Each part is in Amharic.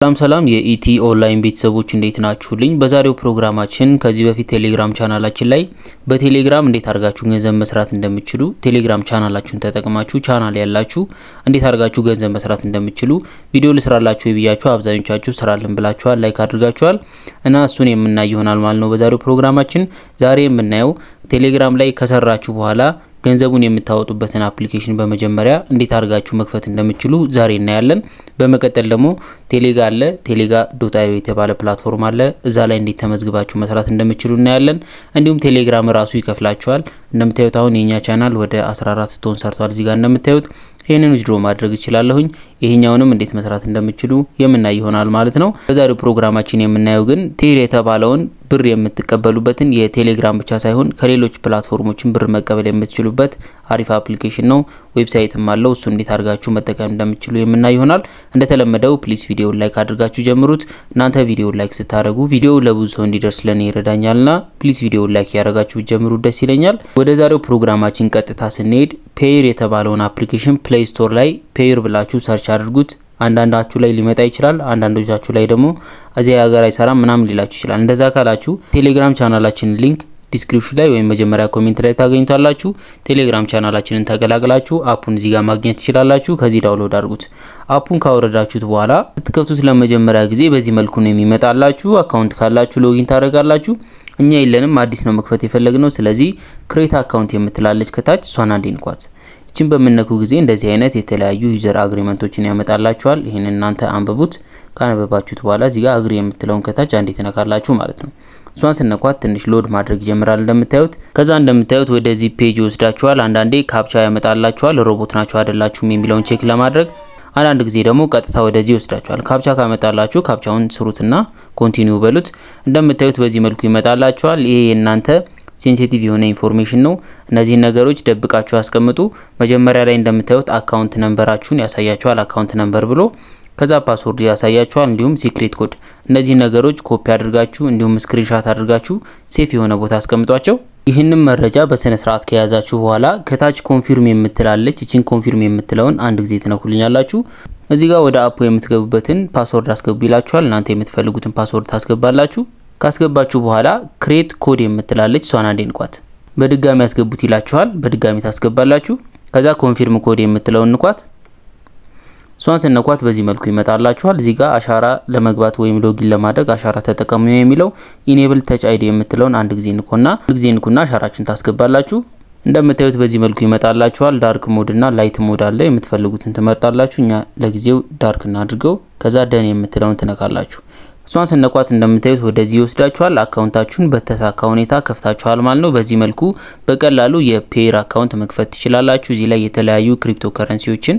ሰላም የኢቲ ኦንላይን ቤተሰቦች እንዴት ናችሁልኝ? በዛሬው ፕሮግራማችን ከዚህ በፊት ቴሌግራም ቻናላችን ላይ በቴሌግራም እንዴት አድርጋችሁ ገንዘብ መስራት እንደምትችሉ ቴሌግራም ቻናላችሁን ተጠቅማችሁ ቻናል ያላችሁ እንዴት አድርጋችሁ ገንዘብ መስራት እንደምትችሉ ቪዲዮ ልስራላችሁ ይብያችሁ አብዛኞቻችሁ ስራልን ብላችኋል ላይክ አድርጋችኋል እና እሱን የምናይ ይሆናል ማለት ነው። በዛሬው ፕሮግራማችን ዛሬ የምናየው ቴሌግራም ላይ ከሰራችሁ በኋላ ገንዘቡን የምታወጡበትን አፕሊኬሽን በመጀመሪያ እንዴት አድርጋችሁ መክፈት እንደምትችሉ ዛሬ እናያለን። በመቀጠል ደግሞ ቴሌጋ.io የተባለ ፕላትፎርም አለ እዛ ላይ እንዴት ተመዝግባችሁ መስራት እንደምትችሉ እናያለን። እንዲሁም ቴሌግራም ራሱ ይከፍላችኋል። እንደምታዩት አሁን የኛ ቻናል ወደ 14 ቶን ሰርቷል። እዚህ ጋር እንደምታዩት ይሄንን ዊዝድሮ ማድረግ ይችላልሁኝ። ይሄኛውንም እንዴት መስራት እንደምትችሉ የምናይ ይሆናል ማለት ነው። በዛሬው ፕሮግራማችን የምናየው ግን ቴሌ የተባለውን ብር የምትቀበሉበትን የቴሌግራም ብቻ ሳይሆን ከሌሎች ፕላትፎርሞችን ብር መቀበል የምትችሉበት አሪፍ አፕሊኬሽን ነው። ዌብሳይትም አለው እሱ እንዴት አድርጋችሁ መጠቀም እንደምትችሉ የምናይ ይሆናል። እንደተለመደው ፕሊዝ ቪዲዮውን ላይክ አድርጋችሁ ጀምሩት። እናንተ ቪዲዮውን ላይክ ስታደርጉ ቪዲዮው ለብዙ ሰው እንዲደርስ ለኔ ይረዳኛልና ፕሊዝ ቪዲዮውን ላይክ ያደርጋችሁ ጀምሩ ደስ ይለኛል። ወደ ዛሬው ፕሮግራማችን ቀጥታ ስንሄድ ፔየር የተባለውን አፕሊኬሽን ፕሌይ ስቶር ላይ ፔየር ብላችሁ ሰርች አድርጉት። አንዳንዳችሁ ላይ ሊመጣ ይችላል፣ አንዳንዶቻችሁ ላይ ደግሞ እዚህ ሀገር አይሰራም ምናምን ሊላችሁ ይችላል። እንደዛ ካላችሁ ቴሌግራም ቻናላችን ሊንክ ዲስክሪፕሽን ላይ ወይም መጀመሪያ ኮሜንት ላይ ታገኙታላችሁ። ቴሌግራም ቻናላችንን ተቀላቅላችሁ አፑን እዚህ ጋር ማግኘት ትችላላችሁ። ከዚህ ዳውንሎድ አድርጉት። አፑን ካወረዳችሁት በኋላ ስትከፍቱት ለመጀመሪያ ጊዜ በዚህ መልኩ ነው የሚመጣላችሁ። አካውንት ካላችሁ ሎጊን ታደርጋላችሁ። እኛ የለንም አዲስ ነው መክፈት የፈለግነው። ስለዚህ ክሬት አካውንት የምትላለች ከታች እሷን አንዴ እንኳን እቺን በመነኩ ጊዜ እንደዚህ አይነት የተለያዩ ዩዘር አግሪመንቶችን ያመጣላችኋል። ይሄን እናንተ አንብቡት። ካነበባችሁት በኋላ እዚህ ጋር አግሪ የምትለውን ከታች አንዴ ተነካላችሁ ማለት ነው። እሷን ስነኳት ትንሽ ሎድ ማድረግ ይጀምራል እንደምታዩት። ከዛ እንደምታዩት ወደዚህ ፔጅ ወስዳችኋል። አንዳንዴ ካፕቻ ያመጣላችኋል ሮቦት ናችሁ አይደላችሁም የሚለውን ቼክ ለማድረግ። አንዳንድ ጊዜ ደግሞ ቀጥታ ወደዚህ ወስዳችኋል። ካፕቻ ካመጣላችሁ ካፕቻውን ስሩትና ኮንቲኒው በሉት። እንደምታዩት በዚህ መልኩ ይመጣላችኋል። ይሄ የናንተ ሴንሲቲቭ የሆነ ኢንፎርሜሽን ነው። እነዚህ ነገሮች ደብቃችሁ አስቀምጡ። መጀመሪያ ላይ እንደምታዩት አካውንት ነምበራችሁን ያሳያችኋል። አካውንት ነምበር ብሎ ከዛ ፓስወርድ ያሳያችኋል እንዲሁም ሲክሬት ኮድ። እነዚህ ነገሮች ኮፒ አድርጋችሁ እንዲሁም ስክሪንሻት አድርጋችሁ ሴፍ የሆነ ቦታ አስቀምጧቸው። ይህንን መረጃ በስነ ስርዓት ከያዛችሁ በኋላ ከታች ኮንፊርም የምትላለች እቺን ኮንፊርም የምትለውን አንድ ጊዜ ትነኩልኛላችሁ። እዚህ ጋር ወደ አፑ የምትገቡበትን ፓስወርድ አስገቡ ይላችኋል። እናንተ የምትፈልጉትን ፓስወርድ ታስገባላችሁ። ካስገባችሁ በኋላ ክሬት ኮድ የምትላለች እሷን አንዴ እንኳን በድጋሚ ያስገቡት ይላችኋል። በድጋሚ ታስገባላችሁ። ከዛ ኮንፊርም ኮድ የምትለውን እንኳን እሷን ስነኳት በዚህ መልኩ ይመጣላችኋል። እዚህ ጋር አሻራ ለመግባት ወይም ሎጊን ለማድረግ አሻራ ተጠቀሙ ነው የሚለው። ኢኔብል ተች አይዲ የምትለውን አንድ ጊዜ ንኩና አሻራችሁን ታስገባላችሁ። እንደምታዩት በዚህ መልኩ ይመጣላችኋል። ዳርክ ሞድ እና ላይት ሞድ አለ። የምትፈልጉትን ትመርጣላችሁ። እኛ ለጊዜው ዳርክ እናድርገው። ከዛ ደን የምትለውን ትነካላችሁ። እሷን ስነኳት እንደምታዩት ወደዚህ ይወስዳችኋል። አካውንታችሁን በተሳካ ሁኔታ ከፍታችኋል ማለት ነው። በዚህ መልኩ በቀላሉ የፔየር አካውንት መክፈት ትችላላችሁ። እዚህ ላይ የተለያዩ ክሪፕቶ ከረንሲዎችን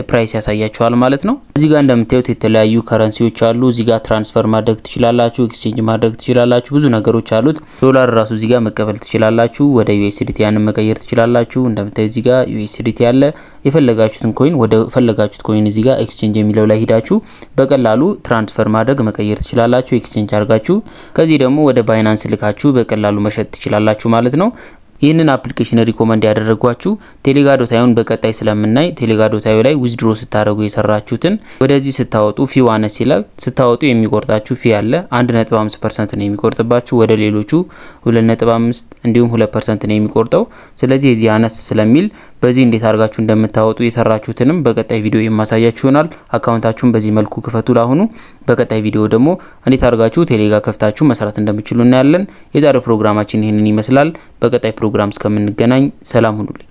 ፕራይስ ያሳያችኋል ማለት ነው። እዚህ ጋር እንደምታዩት የተለያዩ ከረንሲዎች አሉ። እዚህ ጋር ትራንስፈር ማድረግ ትችላላችሁ፣ ኤክስቼንጅ ማድረግ ትችላላችሁ። ብዙ ነገሮች አሉት። ዶላር ራሱ እዚህ ጋር መቀበል ትችላላችሁ። ወደ ዩኤስዲቲ ያንን መቀየር ትችላላችሁ። እንደምታዩት እዚህ ጋር ዩኤስዲቲ ያለ የፈለጋችሁትን ኮይን ወደ ፈለጋችሁት ኮይን እዚህ ጋር ኤክስቼንጅ የሚለው ላይ ሄዳችሁ በቀላሉ ትራንስፈር ማድረግ መቀየር ትችላላችሁ። ኤክስቼንጅ አድርጋችሁ ከዚህ ደግሞ ወደ ባይናንስ ልካችሁ በቀላሉ መሸጥ ትችላላችሁ ማለት ነው። ይህንን አፕሊኬሽን ሪኮመንድ ያደረጓችሁ ቴሌጋ.ioን በቀጣይ ስለምናይ ቴሌጋ.io ላይ ዊዝድሮ ስታደርጉ የሰራችሁትን ወደዚህ ስታወጡ ፊ ዋነስ ይላል። ስታወጡ የሚቆርጣችሁ ፊ አለ 1.5% ነው የሚቆርጥባችሁ። ወደ ሌሎቹ 2.5 እንዲሁም 2% ነው የሚቆርጠው። ስለዚህ እዚህ አነስ ስለሚል በዚህ እንዴት አድርጋችሁ እንደምታወጡ የሰራችሁትንም በቀጣይ ቪዲዮ የማሳያችሁ ይሆናል። አካውንታችሁን በዚህ መልኩ ክፈቱ ላሁኑ። በቀጣይ ቪዲዮ ደግሞ እንዴት አድርጋችሁ ቴሌጋ ከፍታችሁ መስራት እንደምትችሉ እናያለን። የዛሬው ፕሮግራማችን ይሄንን ይመስላል። በቀጣይ ፕሮግራም እስከምንገናኝ ሰላም ሁኑልኝ።